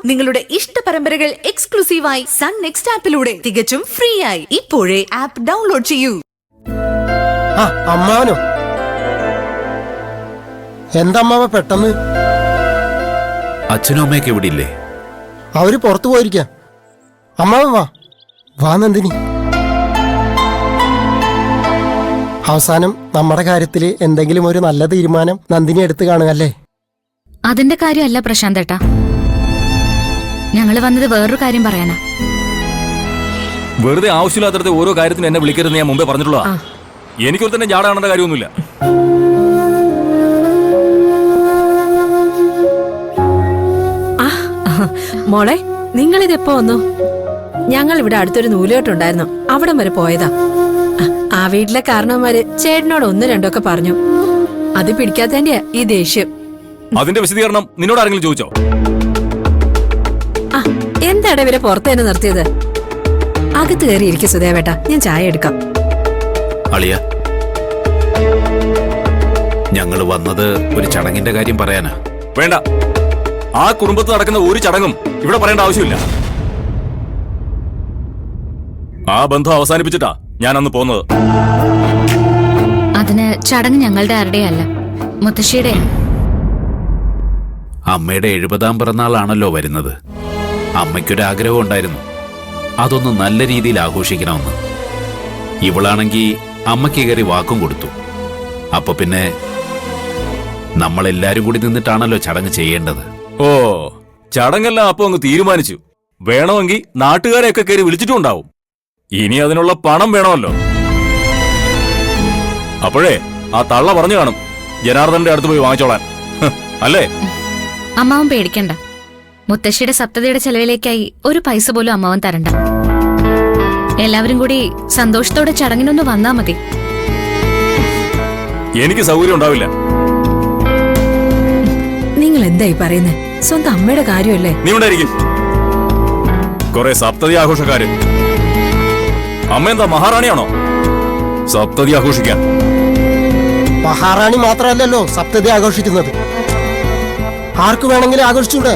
നിങ്ങളുടെ ഇഷ്ട പരമ്പരകൾ എക്സ്ക്ലൂസീവായി സൺ നെക്സ്റ്റ് ആപ്പിലൂടെ തികച്ചും ഫ്രീ ആയി. ഇപ്പോഴേ ആപ്പ് ഡൗൺലോഡ് ചെയ്യൂ. അമ്മാവനോ? എന്താ അമ്മാവ പെട്ടെന്ന്? അച്ഛനും അമ്മയൊക്കെ ഇവിടെ ഇല്ലേ? അവര് പുറത്തു പോയിരിക്കാം. അമ്മാവൻ വാ നന്ദിനി. അവസാനം നമ്മുടെ കാര്യത്തില് എന്തെങ്കിലും ഒരു നല്ല തീരുമാനം നന്ദിനി എടുത്തു കാണുകയല്ലേ? അതിന്റെ കാര്യമല്ല പ്രശാന്തേട്ടാ, ഞങ്ങള് വന്നത് വേറൊരു കാര്യം പറയാനാ. വെറുതെ ആവശ്യമില്ലാത്ത ഓരോ കാര്യത്തിനും എന്നെ വിളിക്കരുതെന്ന് ഞാൻ മുമ്പേ പറഞ്ഞിട്ടുള്ളതാ. എനിക്കൊരു തന്നെ ജാട കാണേണ്ട കാര്യമൊന്നുമില്ല. മോളെ, നിങ്ങളിതെപ്പോ വന്നു? ഞങ്ങൾ ഇവിടെ അടുത്തൊരു നൂലുകെട്ടുണ്ടായിരുന്നു, അവിടം വരെ പോയതാ. ആ വീട്ടിലെ കാരണവന്മാര് ചേട്ടനോട് ഒന്ന് രണ്ടൊക്കെ പറഞ്ഞു. അത് പിടിക്കാത്തതിന്റെയാ ഈ ദേഷ്യം. അതിന്റെ വിശദീകരണം നിന്നോട് ആരെങ്കിലും ചോദിച്ചോ? എന്താണ് ഇവരെ പുറത്തേനെ നിർത്തിയത്? അകത്ത് കയറി ഇരിക്കും സുധേവേട്ട, ഞാൻ ചായ എടുക്കാം. അളിയ, ഞങ്ങള് വന്നത് ഒരു ചടങ്ങിന്റെ കാര്യം പറയാനാ. വേണ്ട, ആ കുടുംബത്തിൽ നടക്കുന്ന ഒരു ചടങ്ങും ഇവിടെ പറയേണ്ട ആവശ്യമില്ല. ആ ബന്ധം അവസാനിപ്പിച്ചിട്ടാ ഞാൻ അന്ന് പോന്നത്. അതിന് ചടങ്ങ് ഞങ്ങളുടെ ആരുടെയും അല്ല, മുത്തശ്ശിയുടെയാണ്. അമ്മയുടെ 70ാം പിറന്നാളാണല്ലോ വരുന്നത്. അമ്മയ്ക്കൊരാഗ്രഹം ഉണ്ടായിരുന്നു, അതൊന്ന് നല്ല രീതിയിൽ ആഘോഷിക്കണമെന്ന്. ഇവളാണെങ്കി അമ്മയ്ക്ക് കയറി വാക്കും കൊടുത്തു. അപ്പൊ പിന്നെ നമ്മളെല്ലാരും കൂടി നിന്നിട്ടാണല്ലോ ചടങ്ങ് ചെയ്യേണ്ടത്. ഓ, ചടങ്ങെല്ലാം അപ്പൊ അങ്ങ് തീരുമാനിച്ചു. വേണമെങ്കിൽ നാട്ടുകാരെയൊക്കെ കയറി വിളിച്ചിട്ടുണ്ടാവും. ഇനി അതിനുള്ള പണം വേണമല്ലോ. അപ്പോഴേ ആ തള്ള പറഞ്ഞു കാണും ജനാർദ്ദന്റെ അടുത്ത് പോയി വാങ്ങിച്ചോളാൻ, അല്ലേ? അമ്മാവൻ പേടിക്കണ്ട, മുത്തശ്ശിയുടെ സപ്തതിയുടെ ചെലവിലേക്കായി ഒരു പൈസ പോലും അമ്മാവൻ തരണ്ട. എല്ലാവരും കൂടി സന്തോഷത്തോടെ ചടങ്ങിനൊന്ന് വന്നാ മതി. എനിക്ക് സൗകര്യം ഉണ്ടാവില്ല. നിങ്ങൾ എന്തായി പറയുന്നേ? സ്വന്തം അമ്മയുടെ കാര്യമല്ലേ? നീ ഉണ്ടായിരിക്കും. കുറെ സപ്തതി ആഘോഷക്കാര്. അമ്മ എന്താ മഹാറാണിയാണോ സപ്തതി ആഘോഷിക്കാൻ? മഹാറാണി മാത്രമല്ലല്ലോ സപ്തതി ആഘോഷിക്കുന്നത്. ആർക്ക് വേണമെങ്കിലും ആഘോഷിച്ചൂടെ?